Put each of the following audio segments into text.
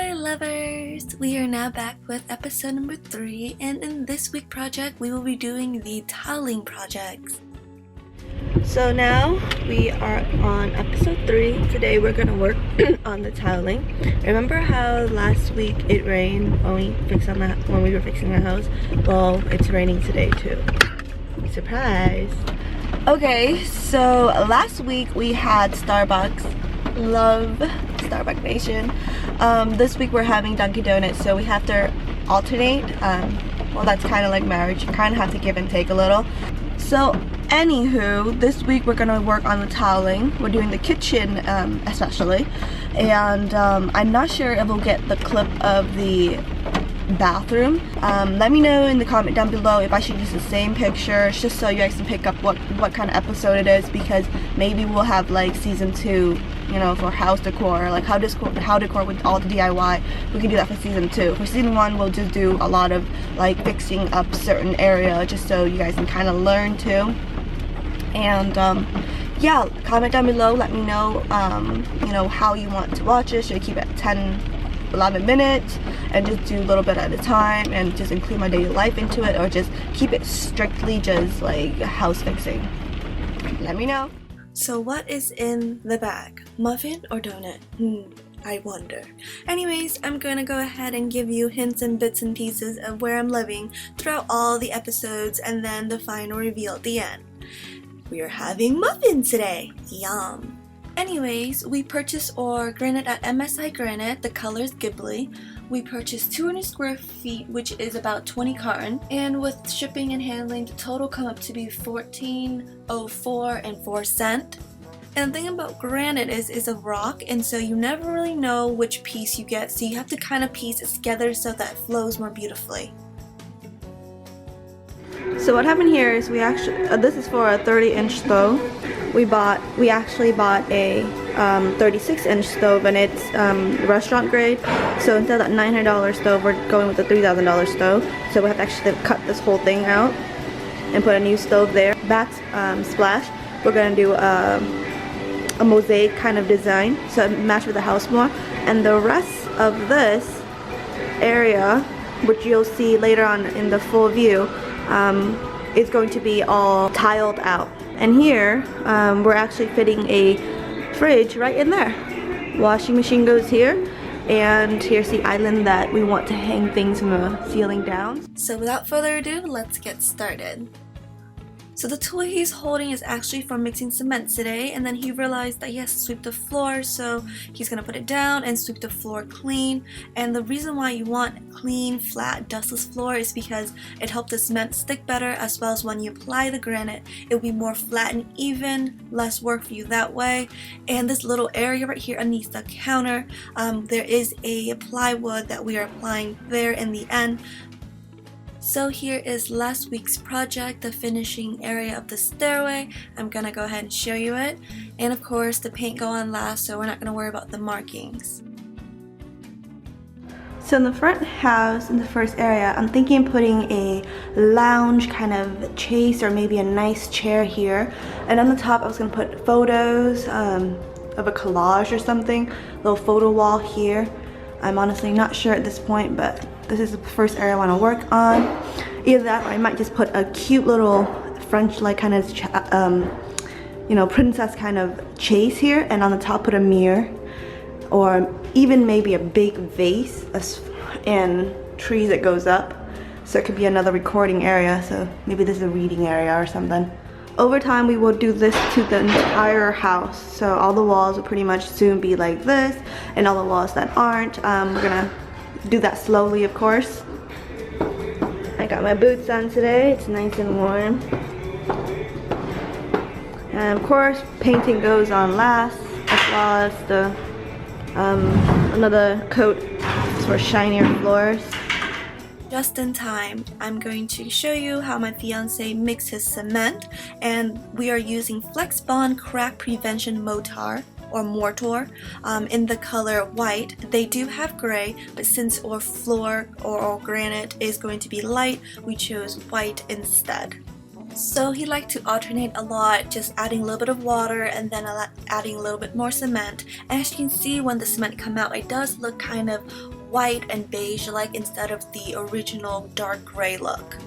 Hi lovers! We are now back with episode number 3, and in this week project we will be doing the tiling projects. So now we are on episode 3. Today we're gonna work on the tiling. Remember how last week it rained when we were fixing my house? Well, it's raining today too. Surprise! Okay, so last week we had Starbucks. Love Starbucks Nation. This week we're having Dunkin' Donuts, so we have to alternate. Well, that's kind of like marriage. You kind of have to give and take a little. So anywho, this week we're gonna work on the tiling. We're doing the kitchen especially, and I'm not sure if we'll get the clip of the bathroom. Let me know in the comment down below if I should use the same picture, just so you guys can pick up what kind of episode it is, because maybe we'll have like season 2, you know, for house decor, like how decor with all the DIY. We can do that for season 2. For season 1, we'll just do a lot of like fixing up certain area, just so you guys can kind of learn too. And yeah, comment down below, let me know you know, how you want to watch it. Should I keep it at 10-11 minutes and just do a little bit at a time and just include my daily life into it, or just keep it strictly just like house fixing? Let me know. So what is in the bag? Muffin or donut? I wonder. Anyways, I'm gonna go ahead and give you hints and bits and pieces of where I'm living throughout all the episodes, and then the final reveal at the end. We are having muffins today. Yum. Anyways, we purchased our granite at MSI Granite. The color is Ghibli. We purchased 200 square feet, which is about 20 carton, and with shipping and handling, the total come up to be $14.04 and 4 cents. And the thing about granite is it's a rock, and so you never really know which piece you get, so you have to kind of piece it together so that it flows more beautifully. So what happened here is we actually, this is for a 30-inch stove. We actually bought a 36-inch stove, and it's restaurant grade. So instead of that $900 stove, we're going with the $3,000 stove. So we have to actually cut this whole thing out and put a new stove there. Backsplash, we're gonna do a mosaic kind of design, so it matches with the house more. And the rest of this area, which you'll see later on in the full view, is going to be all tiled out. And here we're actually fitting a fridge right in there. Washing machine goes here, and here's the island that we want to hang things from the ceiling down. So without further ado, let's get started. So the tool he's holding is actually for mixing cement today, and then he realized that he has to sweep the floor, so he's gonna put it down and sweep the floor clean. And the reason why you want clean, flat, dustless floor is because it helps the cement stick better, as well as when you apply the granite, it will be more flat and even, less work for you that way. And this little area right here underneath the counter, there is a plywood that we are applying there in the end. So here is last week's project, the finishing area of the stairway. I'm gonna go ahead and show you it. And of course the paint go on last, so we're not gonna worry about the markings. So in the front house, in the first area, I'm thinking of putting a lounge kind of chase, or maybe a nice chair here. And on the top I was gonna put photos of a collage or something, little photo wall here. I'm honestly not sure at this point, but this is the first area I want to work on. Either that, or I might just put a cute little French-like kind of, you know, princess kind of chase here, and on the top put a mirror, or even maybe a big vase and trees that goes up. So it could be another recording area. So maybe this is a reading area or something. Over time, we will do this to the entire house. So all the walls will pretty much soon be like this, and all the walls that aren't, we're gonna do that slowly, of course. I got my boots on today. It's nice and warm. And of course, painting goes on last, as well as the another coat for shinier floors. Just in time, I'm going to show you how my fiance mixed his cement, and we are using Flex Bond Crack Prevention Mortar in the color white. They do have gray, but since our floor or our granite is going to be light, we chose white instead. So he liked to alternate a lot, just adding a little bit of water and then adding a little bit more cement. And as you can see, when the cement come out, it does look kind of white and beige like instead of the original dark gray look.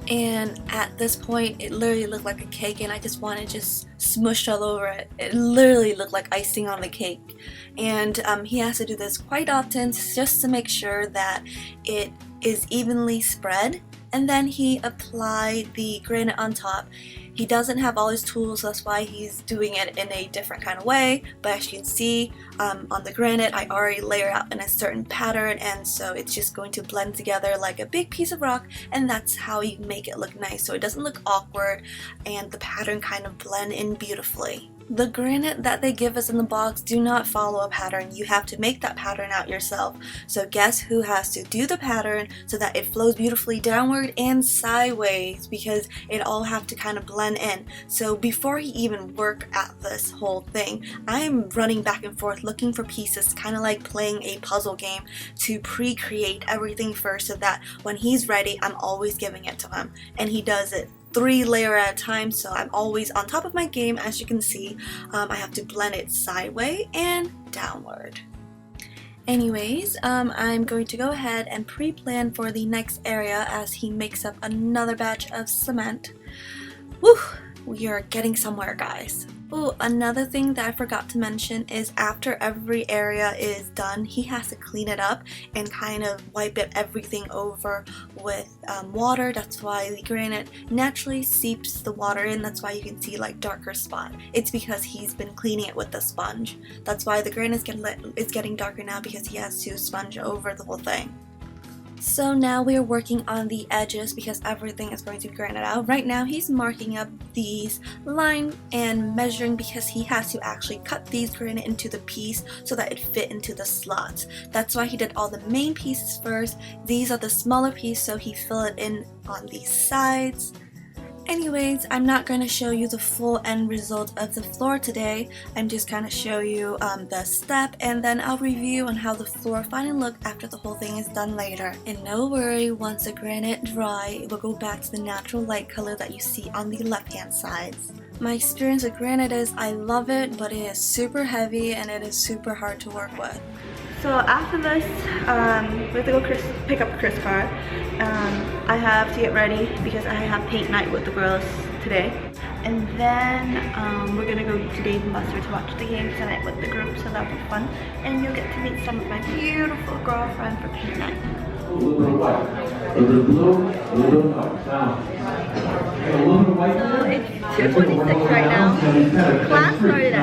And at this point it literally looked like a cake, and I just wanted to just smush all over it. It literally looked like icing on the cake. And he has to do this quite often just to make sure that it is evenly spread. And then he applied the granite on top. He doesn't have all his tools, that's why he's doing it in a different kind of way. But as you can see, on the granite, I already layer out in a certain pattern, and so it's just going to blend together like a big piece of rock, and that's how you make it look nice. So it doesn't look awkward, and the pattern kind of blend in beautifully. The granite that they give us in the box do not follow a pattern. You have to make that pattern out yourself. So guess who has to do the pattern so that it flows beautifully downward and sideways, because it all have to kind of blend in. So before he even work at this whole thing, I'm running back and forth looking for pieces, kind of like playing a puzzle game, to pre-create everything first so that when he's ready, I'm always giving it to him. And he does it 3 layers at a time, so I'm always on top of my game. As you can see, I have to blend it sideways and downward. Anyways, I'm going to go ahead and pre-plan for the next area as he makes up another batch of cement. Woo! We are getting somewhere, guys. Oh, another thing that I forgot to mention is after every area is done, he has to clean it up and kind of wipe everything over with water. That's why the granite naturally seeps the water in. That's why you can see like darker spot. It's because he's been cleaning it with the sponge. That's why the granite is getting darker now, because he has to sponge over the whole thing. So now we are working on the edges because everything is going to be granite out. Right now he's marking up these lines and measuring because he has to actually cut these granite into the piece so that it fit into the slots. That's why he did all the main pieces first. These are the smaller pieces, so he filled it in on these sides. Anyways, I'm not going to show you the full end result of the floor today. I'm just going to show you the step, and then I'll review on how the floor finally looked after the whole thing is done later. And no worry, once the granite dry, it will go back to the natural light color that you see on the left hand sides. My experience with granite is I love it, but it is super heavy and it is super hard to work with. So after this, we have to go pick up Chris' car. I have to get ready because I have paint night with the girls today. And then we're gonna go to Dave & Buster to watch the game tonight with the group, so that'll be fun. And you'll get to meet some of my beautiful girlfriend for paint night. A little bit of white, a little bit of blue, a little bit of white. Now, a little bit of white. So it's 2:26 right now. Class started at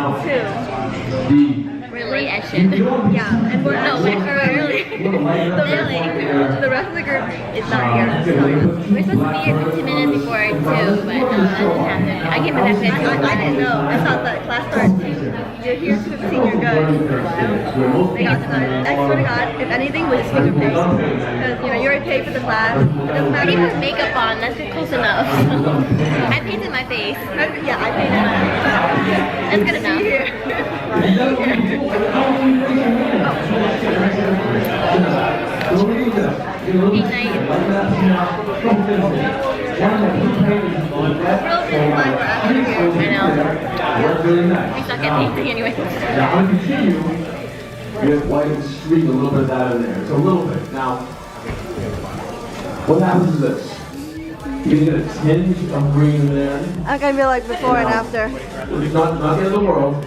2. Really, I should. Yeah, and we're early. The rest of the group is not here. So We're supposed to be here 15 minutes before 2, but that didn't happen. I came in at 15. I didn't know. I thought that class started. You're here 15, you're good. They got started. I swear to God, if anything, we'll just finger paste. Because, you know, you already paid for the class. It doesn't I matter. didn't put makeup on, that's close enough. I painted my face. Yeah, I paid it. That's good enough. Paint night. I know. We suck at painting anyway. Now I'm going to continue with white and streak a little bit of that in there. It's a little bit. Now, what happens is this. You get a tinge of green in there. I'm gonna be like before and after. It's not the end of the world.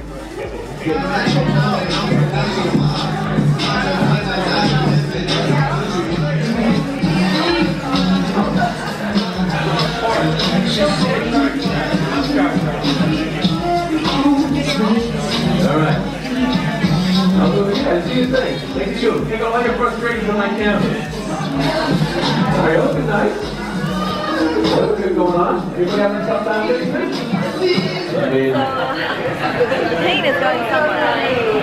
Alright. Now do it again. See the thing. Make it shoot. Take all your frustration on my canvas. Alright, looking nice. What's good going on? Anybody having a tough time with anything? I mean, The paint is going somewhere.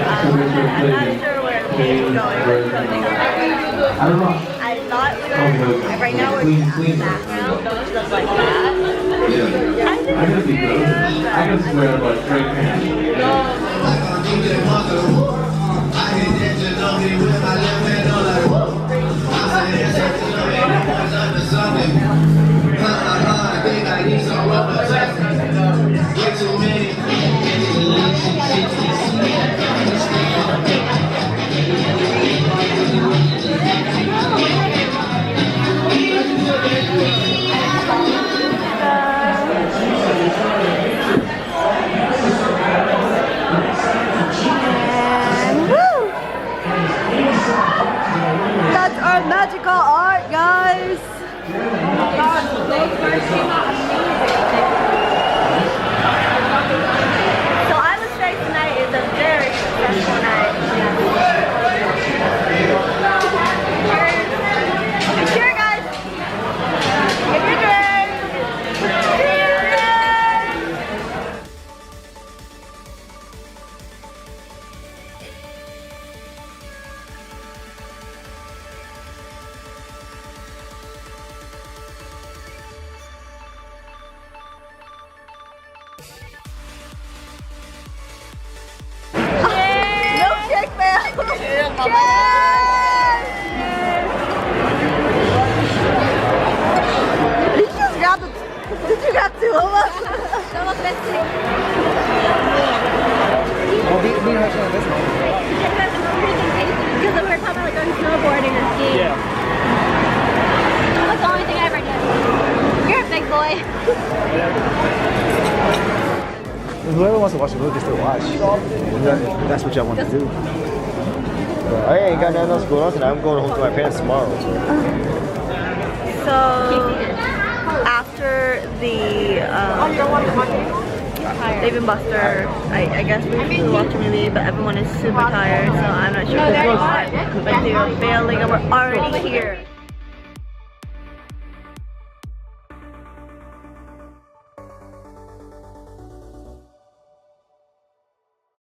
I'm not sure where the paint is going. I don't know. I thought we were, right now we're in the background, stuff like that. Yeah. I gotta be good. I can swear about straight pants. our magical art, guys. So I would say tonight is a very successful night. Okay, cheers, guys. Get your drink. Cheers. Milkshake man! Cheers! Did you just grab the... Did you grab two of us? Somos missing. Because we were talking about like going snowboarding or skiing. Yeah. That's the only thing I ever did. You're a big boy. Whoever wants to watch the movie still watch. If that's what y'all want to do. I ain't got nothing else going on tonight. I'm going home to my parents tomorrow. So, after the Dave and Buster, I guess we usually watch a movie, but everyone is super tired, so I'm not sure if they're failing and we're already here.